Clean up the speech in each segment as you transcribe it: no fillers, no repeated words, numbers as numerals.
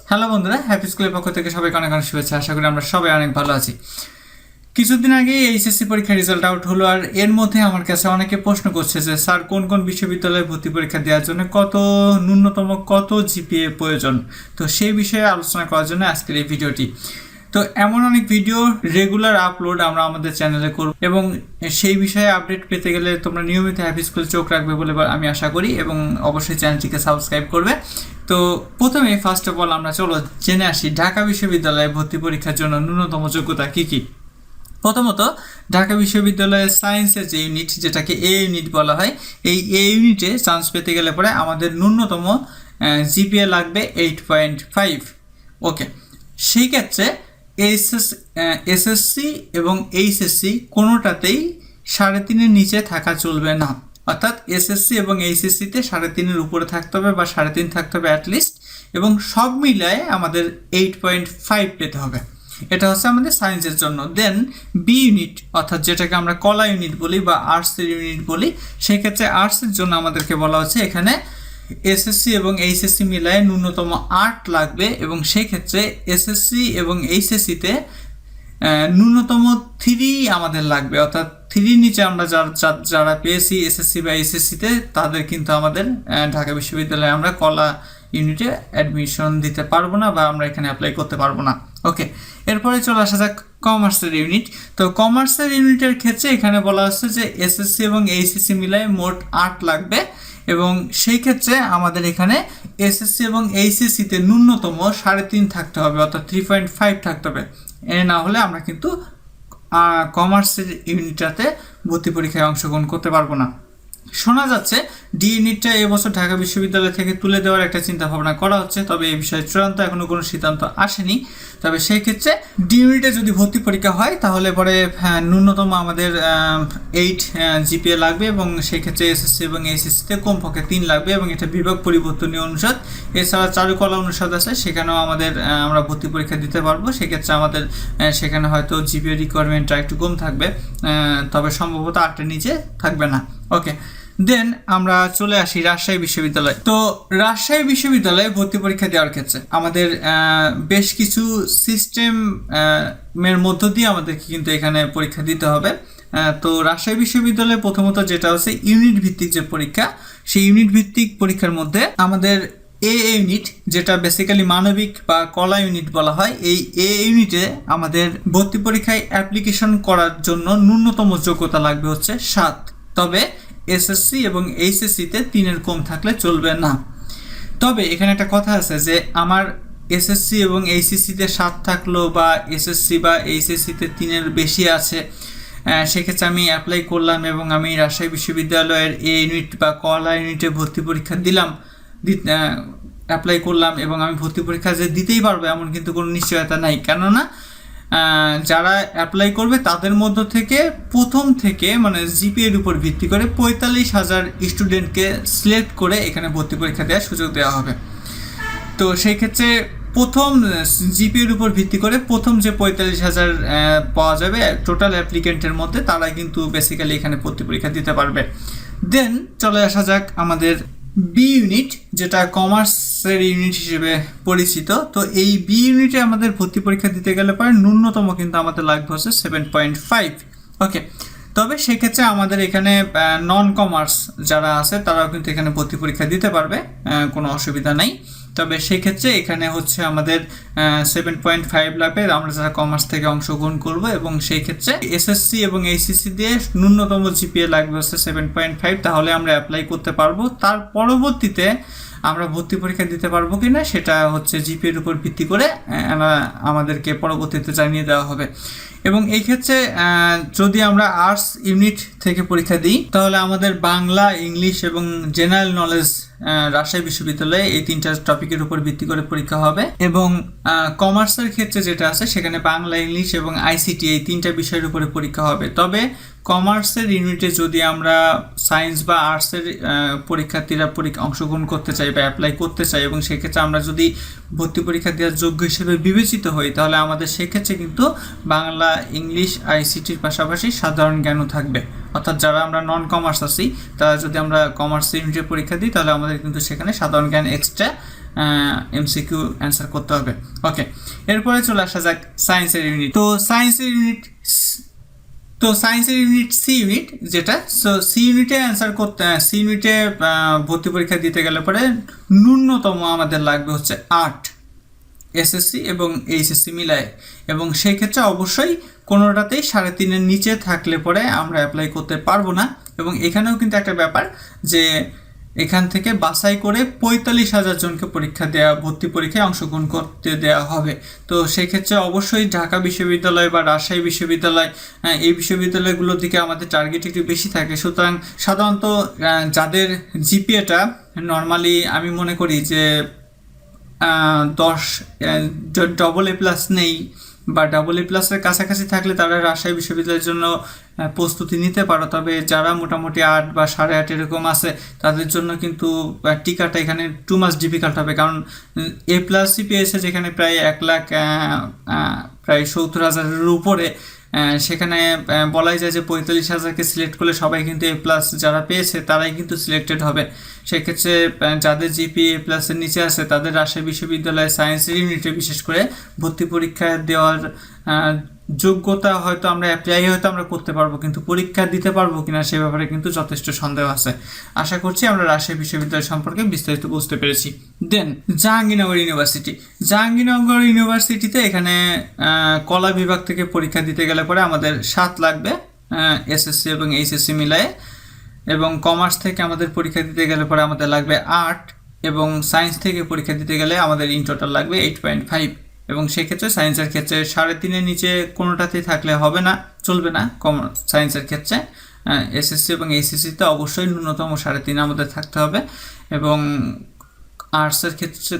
Hello বন্ধুরা, happy স্কুলের পক্ষ থেকে সবাইকে অনেক অনেক শুভেচ্ছা। আশা করি আমরা সবাই অনেক ভালো আছি। কিছুদিন আগে এইচএসসি পরীক্ষার রেজাল্ট আউট হলো, আর এর মধ্যে আমার কাছে অনেকে প্রশ্ন করছে যে স্যার কোন কোন বিশ্ববিদ্যালয়ে ভর্তি পরীক্ষা দেওয়ার জন্য ন্যূনতম কত জিপিএ প্রয়োজন। তো সেই বিষয়ে আলোচনা করার জন্য আজকের এই ভিডিওটি। তো এমন অনেক ভিডিও রেগুলার আপলোড আমরা আমাদের চ্যানেলে করব এবং সেই বিষয়ে আপডেট পেতে গেলে তোমরা নিয়মিত হ্যাপি স্কুল চোখ রাখবে বলে আমি আশা করি এবং অবশ্যই চ্যানেলটিকে সাবস্ক্রাইব করবে। তো প্রথমে ফার্স্ট অফ অল আমরা চলো জেনে আসি ঢাকা বিশ্ববিদ্যালয়ে ভর্তি পরীক্ষার জন্য ন্যূনতম যোগ্যতা কী কী। প্রথমত ঢাকা বিশ্ববিদ্যালয়ের সায়েন্সের যে ইউনিট, যেটাকে এ ইউনিট বলা হয়, এই এ ইউনিটে চান্স পেতে গেলে পরে আমাদের ন্যূনতম জিপিএ লাগবে 8.5। ওকে, সেই ক্ষেত্রে এসএসসি এবং এইচএসসি কোনোটাতেই 3.5-এর নিচে থাকা চলবে না। অর্থাৎ এসএসসি এবং এইচএসসিতে 3.5-এর উপরে থাকতে হবে বা 3.5 থাকতে হবে অ্যাটলিস্ট, এবং সব মিলায়ে আমাদের 8.5 পেতে হবে। এটা হচ্ছে আমাদের সায়েন্সের জন্য। দেন বি ইউনিট, অর্থাৎ যেটাকে আমরা কলা ইউনিট বলি বা আর্টসের ইউনিট বলি, সেই ক্ষেত্রে আর্টসের জন্য আমাদেরকে বলা হচ্ছে এখানে এসএসসি এবং এইচএসসি মিলায়ে ন্যূনতম 8 লাগবে, এবং সেই ক্ষেত্রে এসএসসি এবং এইচএসসিতে ন্যূনতম 3 আমাদের লাগবে। অর্থাৎ 3 নিচে আমরা যারা পেয়েছি এসএসসি বা এইচএসসিতে তাদের কিন্তু আমাদের ঢাকা বিশ্ববিদ্যালয়ে আমরা কলা ইউনিটে অ্যাডমিশন দিতে পারবো না বা আমরা এখানে অ্যাপ্লাই করতে পারবো না। ওকে, এরপরে চলে আসা যাক কমার্সের ইউনিট। তো কমার্সের ইউনিটের ক্ষেত্রে এখানে বলা হচ্ছে যে এসএসসি এবং এইচএসসি মিলায় মোট 8 লাগবে, এবং সেই ক্ষেত্রে আমাদের এখানে এসএসসি এবং এইচএসসিতে ন্যূনতম 3.5 থাকতে হবে, অর্থাৎ 3.5 থাকতে হবে। এ না হলে আমরা কিন্তু কমার্সের ইউনিটটাতে ভর্তি পরীক্ষায় অংশগ্রহণ করতে পারবো না। শোনা যাচ্ছে ডি ইউনিটটা এবছর ঢাকা বিশ্ববিদ্যালয় থেকে তুলে দেওয়ার একটা চিন্তা ভাবনা করা হচ্ছে, তবে এই বিষয়ে চূড়ান্ত এখনো কোনো সিদ্ধান্ত আসেনি। তবে সেই ক্ষেত্রে ডি ইউনিটে যদি ভর্তি পরীক্ষা হয় তাহলে পরে ন্যূনতম আমাদের 8 জিপিএ লাগবে, এবং সেই ক্ষেত্রে এসএসসি এবং এইচএসসিতে কমপক্ষে 3 লাগবে, এবং এটা বিভাগ পরিবর্তনীয় অনুষদ। এছাড়া চারুকলা অনুষদ আছে, সেখানেও আমরা ভর্তি পরীক্ষা দিতে পারবো। সেক্ষেত্রে আমাদের সেখানে হয়তো জিপিএ রিকোয়ারমেন্টটা একটু কম থাকবে, তবে সম্ভবত 8-এর নিচে থাকবে না। ওকে, দেন আমরা চলে আসি রাজশাহী বিশ্ববিদ্যালয়। তো রাজশাহী বিশ্ববিদ্যালয়ে ভর্তি পরীক্ষা দেওয়ার ক্ষেত্রে আমাদের বেশ কিছু সিস্টেমের মধ্য দিয়ে আমাদেরকে কিন্তু এখানে পরীক্ষা দিতে হবে। তো রাজশাহী বিশ্ববিদ্যালয়ে প্রথমত যেটা হচ্ছে ইউনিট ভিত্তিক যে পরীক্ষা, সেই ইউনিট ভিত্তিক পরীক্ষার মধ্যে আমাদের এ ইউনিট, যেটা বেসিক্যালি মানবিক বা কলা ইউনিট বলা হয়, এই এ ইউনিটে আমাদের ভর্তি পরীক্ষায় অ্যাপ্লিকেশন করার জন্য ন্যূনতম যোগ্যতা লাগবে হচ্ছে 7। তবে এসএসসি এবং এইচএসসিতে 3-এর কম থাকলে চলবে না। তবে এখানে একটা কথা আছে যে আমার এসএসসি এবং এইচএসসিতে 7 থাকলো বা এসএসসি বা এইচএসসিতে 3-এর বেশি আছে, সেক্ষেত্রে আমি অ্যাপ্লাই করলাম এবং আমি রাজশাহী বিশ্ববিদ্যালয়ের এ ইউনিট বা কলা ইউনিটে ভর্তি পরীক্ষা অ্যাপ্লাই করলাম এবং আমি ভর্তি পরীক্ষা যে দিতেই পারবো এমন কিন্তু কোনো নিশ্চয়তা নাই। কেননা যারা অ্যাপ্লাই করবে তাদের মধ্য থেকে প্রথম থেকে মানে জিপিএর উপর ভিত্তি করে 45,000 স্টুডেন্টকে সিলেক্ট করে এখানে ভর্তি পরীক্ষা দেওয়ার সুযোগ দেওয়া হবে। তো সেই ক্ষেত্রে প্রথম জিপিএর উপর ভিত্তি করে প্রথম যে 45,000 পাওয়া যাবে টোটাল অ্যাপ্লিকেন্টের মধ্যে, তারাই কিন্তু বেসিক্যালি এখানে ভর্তি পরীক্ষা দিতে পারবে। দেন চলে আসা যাক আমাদের বি ইউনিট, যেটা কমার্সের ইউনিট হিসেবে পরিচিত। তো এই বি ইউনিটে আমাদের ভর্তি পরীক্ষা দিতে গেলে পরে ন্যূনতম কিন্তু আমাদের লাগবে হচ্ছে 7.5। ওকে, তবে সেক্ষেত্রে আমাদের এখানে নন কমার্স যারা আছে তারাও কিন্তু এখানে ভর্তি পরীক্ষা দিতে পারবে, কোনো অসুবিধা নেই। তবে সেক্ষেত্রে এখানে হচ্ছে আমাদের 7.5 লাগবে আমরা যারা কমার্স থেকে অংশগ্রহণ করব, এবং সেই ক্ষেত্রে এসএসসি এবং এইচএসসি দিয়ে ন্যূনতম জিপিএ লাগবে হচ্ছে 7.5, তাহলে আমরা অ্যাপ্লাই করতে পারবো। তার পরবর্তীতে আমরা ভর্তি পরীক্ষা দিতে পারবো কিনা সেটা হচ্ছে জিপিএর উপর ভিত্তি করে আমাদেরকে পরবর্তীতে জানিয়ে দেওয়া হবে। এবং এই ক্ষেত্রে যদি আমরা আর্টস ইউনিট থেকে পরীক্ষা দিই তাহলে আমাদের বাংলা, ইংলিশ এবং জেনারেল নলেজ রাজশাহী বিশ্ববিদ্যালয়ে এই 3টা টপিকের উপর ভিত্তি করে পরীক্ষা হবে, এবং কমার্সের ক্ষেত্রে যেটা আছে সেখানে বাংলা, ইংলিশ এবং আইসিটি এই 3টা বিষয়ের উপরে পরীক্ষা হবে। তবে কমার্সের ইউনিটে যদি আমরা সায়েন্স বা আর্টসের পরীক্ষার্থীরা অংশগ্রহণ করতে চাই বা অ্যাপ্লাই করতে চাই, এবং সেক্ষেত্রে আমরা যদি ভর্তি পরীক্ষা দেওয়ার যোগ্য হিসেবে বিবেচিত হই, তাহলে আমাদের সেক্ষেত্রে কিন্তু বাংলা, ইংলিশ, আইসিটির পাশাপাশি সাধারণ জ্ঞানও থাকবে। অর্থাৎ যারা আমরা নন কমার্স আছি, তারা যদি আমরা কমার্স ইউনিটের পরীক্ষা দিই, তাহলে আমাদের কিন্তু সেখানে সাধারণ জ্ঞান এক্সট্রা এমসিকিউ অ্যান্সার করতে হবে। ওকে, এরপরে চলে আসা যাক সায়েন্সের ইউনিট। তো সায়েন্সের ইউনিট সি ইউনিট যেটা, সি ইউনিটে অ্যান্সার করতে, সি ইউনিটে ভর্তি পরীক্ষা দিতে গেলে পরে ন্যূনতম আমাদের লাগবে হচ্ছে 8 এসএসসি এবং এইচএসসি মিলায়, এবং সেই ক্ষেত্রে অবশ্যই কোনোটাতেই 3.5-এর নিচে থাকলে পরে আমরা অ্যাপ্লাই করতে পারবো না। এবং এখানেও কিন্তু একটা ব্যাপার যে এখান থেকে বাছাই করে 45,000 জনকে ভর্তি পরীক্ষায় অংশগ্রহণ করতে দেওয়া হবে। তো সেই ক্ষেত্রে অবশ্যই ঢাকা বিশ্ববিদ্যালয় বা রাজশাহী বিশ্ববিদ্যালয়, এই বিশ্ববিদ্যালয়গুলোর দিকে আমাদের টার্গেট একটু বেশি থাকে। সুতরাং সাধারণত যাদের জিপিএটা নর্মালি আমি মনে করি যে 10 AA+ নেই বা AA+-এর কাছাকাছি থাকলে তারা রাজশাহী বিশ্ববিদ্যালয়ের জন্য প্রস্তুতি নিতে পারো। তবে যারা মোটামুটি 8 বা 8.5 এরকম আছে, তাদের জন্য কিন্তু টিকাটা এখানে টু মাচ ডিফিকাল্ট হবে, কারণ A+ পেয়েছে যেখানে প্রায় 1 লাখ প্রায় 70,000-এর উপরে, সেখানে বলাই যায় যে 45,000-কে সিলেক্ট করলে সবাই কিন্তু A+ যারা পেয়েছে তারাই কিন্তু সিলেক্টেড হবে। সেক্ষেত্রে যাদের জিপিএ A+-এর নিচে আছে, তাদের রাজশাহী বিশ্ববিদ্যালয়ে সায়েন্সের ইউনিটে বিশেষ করে ভর্তি পরীক্ষা দেওয়ার যোগ্যতা হয়তো আমরা করতে পারবো, কিন্তু পরীক্ষা দিতে পারবো কিনা সে ব্যাপারে কিন্তু যথেষ্ট সন্দেহ আছে। আশা করছি আমরা রাজশাহী বিশ্ববিদ্যালয় সম্পর্কে বিস্তারিত বুঝতে পেরেছি। দেন জাহাঙ্গীরনগর ইউনিভার্সিটিতে এখানে কলা বিভাগ থেকে পরীক্ষা দিতে গেলে পরে আমাদের 7 লাগবে এসএসসি এবং এইচএসসি মিলায়ে, এবং কমার্স থেকে আমাদের পরীক্ষা দিতে গেলে পরে আমাদের লাগবে 8, এবং সায়েন্স থেকে পরীক্ষা দিতে গেলে আমাদের ইন টোটাল লাগবে 8.5। এবং সেক্ষেত্রে সায়েন্সের ক্ষেত্রে 3.5-এর নিচে কোনোটাতেই থাকলে হবে না, চলবে না। সায়েন্সের ক্ষেত্রে এসএসসি এবং এইচএসসিতে অবশ্যই ন্যূনতম 3.5 আমাদের থাকতে হবে, এবং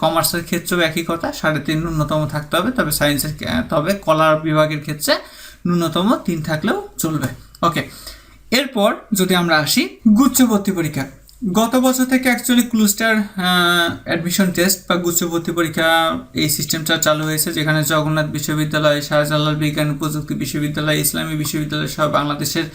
কমার্সের ক্ষেত্রেও একই কথা, 3.5 ন্যূনতম থাকতে হবে। তবে কলা বিভাগের ক্ষেত্রে ন্যূনতম 3 থাকলেও চলবে। ওকে, এরপর যদি আমরা আসি গুচ্ছ ভর্তি পরীক্ষা, গত বছর থেকে অ্যাকচুয়ালি ক্লুস্টার অ্যাডমিশন টেস্ট বা গুচ্ছ ভর্তি পরীক্ষা এই সিস্টেমটা চালু হয়েছে, যেখানে জগন্নাথ বিশ্ববিদ্যালয়, শাহজালাল বিজ্ঞান ও প্রযুক্তি বিশ্ববিদ্যালয়, ইসলামী বিশ্ববিদ্যালয় সহ বাংলাদেশের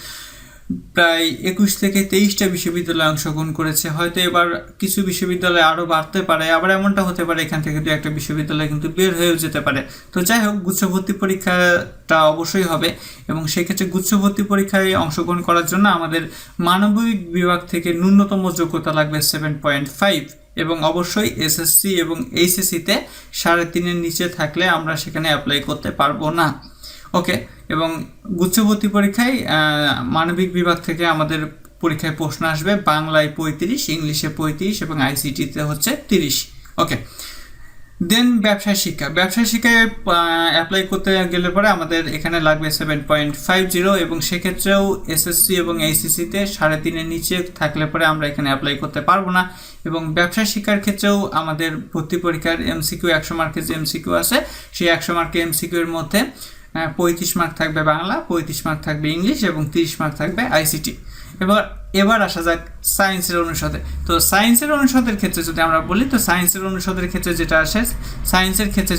প্রায় 21 থেকে 23টা বিশ্ববিদ্যালয় অংশগ্রহণ করেছে। হয়তো এবার কিছু বিশ্ববিদ্যালয় আরও বাড়তে পারে, আবার এমনটা হতে পারে এখান থেকে 2-একটা বিশ্ববিদ্যালয় কিন্তু বের হয়েও যেতে পারে। তো যাই হোক, গুচ্ছ ভর্তি পরীক্ষাটা অবশ্যই হবে, এবং সেক্ষেত্রে গুচ্ছ ভর্তি পরীক্ষায় অংশগ্রহণ করার জন্য আমাদের মানবিক বিভাগ থেকে ন্যূনতম যোগ্যতা লাগবে 7.5, এবং অবশ্যই এসএসসি এবং এইচএসসিতে 3.5-এর নিচে থাকলে আমরা সেখানে অ্যাপ্লাই করতে পারবো না। ওকে, এবং গুচ্ছ ভর্তি পরীক্ষায় মানবিক বিভাগ থেকে আমাদের পরীক্ষায় প্রশ্ন আসবে বাংলায় 35, ইংলিশে 35 এবং আইসিটিতে হচ্ছে 30। ওকে, দেন ব্যবসায় শিক্ষায় অ্যাপ্লাই করতে গেলে পরে আমাদের এখানে লাগবে 7.50, এবং সেক্ষেত্রেও এসএসসি এবং এইচএসসিতে 3.5-এর নিচে থাকলে পরে আমরা এখানে অ্যাপ্লাই করতে পারবো না। এবং ব্যবসায় শিক্ষার ক্ষেত্রেও আমাদের ভর্তি পরীক্ষার এমসিকিউ 100 মার্কের যে এমসিকিউ আছে, সেই 100 মার্কের এমসিকিউ এর মধ্যে 35 মার্ক থাকবে বাংলা, 35 মার্ক থাকবে ইংলিশ এবং 30 মার্ক থাকবে আইসিটি। এবার আসা যাক সায়েন্সের অনুষদে। তো সায়েন্সের অনুষদের ক্ষেত্রে যদি আমরা বলি, তো সায়েন্সের অনুষদের ক্ষেত্রে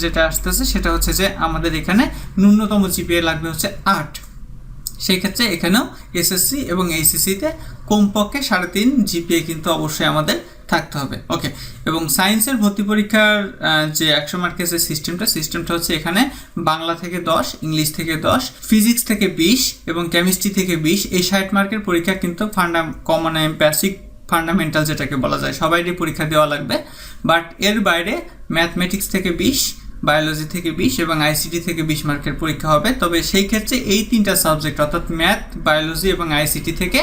যেটা আসতেছে সেটা হচ্ছে যে আমাদের এখানে ন্যূনতম জিপিএ লাগবে হচ্ছে 8। সেই ক্ষেত্রে এখানেও এসএসসি এবং এইচএসসিতে কমপক্ষে 3.5 জিপিএ কিন্তু অবশ্যই আমাদের থাকতে হবে। ওকে, এবং সায়েন্সের ভর্তি পরীক্ষার যে 100 মার্কের যে সিস্টেমটা হচ্ছে এখানে বাংলা থেকে 10, ইংলিশ থেকে 10, ফিজিক্স থেকে 20 এবং কেমিস্ট্রি থেকে 20, এই 60 মার্কের পরীক্ষা কিন্তু বেসিক ফান্ডামেন্টাল যেটাকে বলা যায় সবাইরই পরীক্ষা দেওয়া লাগবে। বাট এর বাইরে ম্যাথমেটিক্স থেকে 20, বায়োলজি থেকে 20 এবং আইসিটি থেকে 20 মার্কের পরীক্ষা হবে। তবে সেই ক্ষেত্রে এই 3টা সাবজেক্ট অর্থাৎ ম্যাথ, বায়োলজি এবং আইসিটি থেকে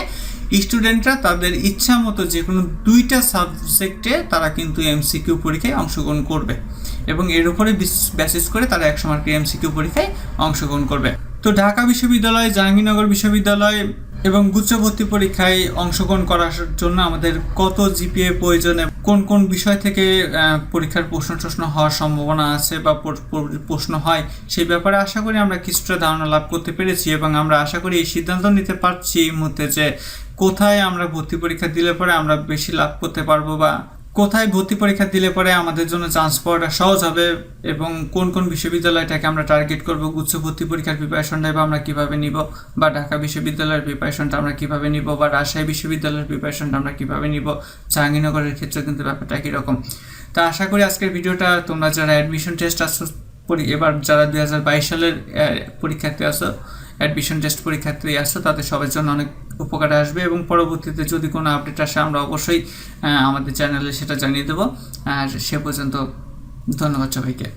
স্টুডেন্টরা তাদের ইচ্ছা মতো যে কোনো 2টা সাবজেক্টে তারা কিন্তু এমসিকিউ পরীক্ষায় অংশগ্রহণ করবে, এবং এর উপরে বেসিস করে তারা 100 মার্কের এমসিকিউ পরীক্ষায় অংশগ্রহণ করবে। তো ঢাকা বিশ্ববিদ্যালয়, জাহাঙ্গীরনগর বিশ্ববিদ্যালয় এবং গুচ্ছ ভর্তি পরীক্ষায় অংশগ্রহণ করার জন্য আমাদের কত জিপিএ প্রয়োজন, কোন কোন বিষয় থেকে পরীক্ষার প্রশ্ন হওয়ার সম্ভাবনা আছে বা প্রশ্ন হয়, সেই ব্যাপারে আশা করি আমরা কিছুটা ধারণা লাভ করতে পেরেছি, এবং আমরা আশা করি এই সিদ্ধান্ত নিতে পারছি এই মুহূর্তে যে কোথায় আমরা ভর্তি পরীক্ষা দিলে পরে আমরা বেশি লাভ করতে পারবো বা কোথায় ভর্তি পরীক্ষা দিলে পরে আমাদের জন্য চান্স পাওয়াটা সহজ হবে এবং কোন কোন বিশ্ববিদ্যালয়টাকে আমরা টার্গেট করব, গুচ্ছ ভর্তি পরীক্ষার প্রিপারেশনটা বা আমরা কীভাবে নিব, বা ঢাকা বিশ্ববিদ্যালয়ের প্রিপারেশনটা আমরা কীভাবে নিব, বা রাজশাহী বিশ্ববিদ্যালয়ের প্রিপারেশনটা আমরা কীভাবে নিব, জাহাঙ্গীরনগরের ক্ষেত্রে কিন্তু ব্যাপারটা একই রকম। তা আশা করি আজকের ভিডিওটা তোমরা যারা অ্যাডমিশন টেস্ট আসো এবার যারা 2022 সালের পরীক্ষার্থী আসো, অ্যাডমিশন টেস্ট পরীক্ষার্থী আসো, তাদের সবার জন্য অনেক উপকারে আসবে এবং পরবর্তীতে যদি কোনো আপডেট আসে আমরা অবশ্যই আমাদের চ্যানেলে সেটা জানিয়ে দেবো। আর সে পর্যন্ত ধন্যবাদ সবাইকে।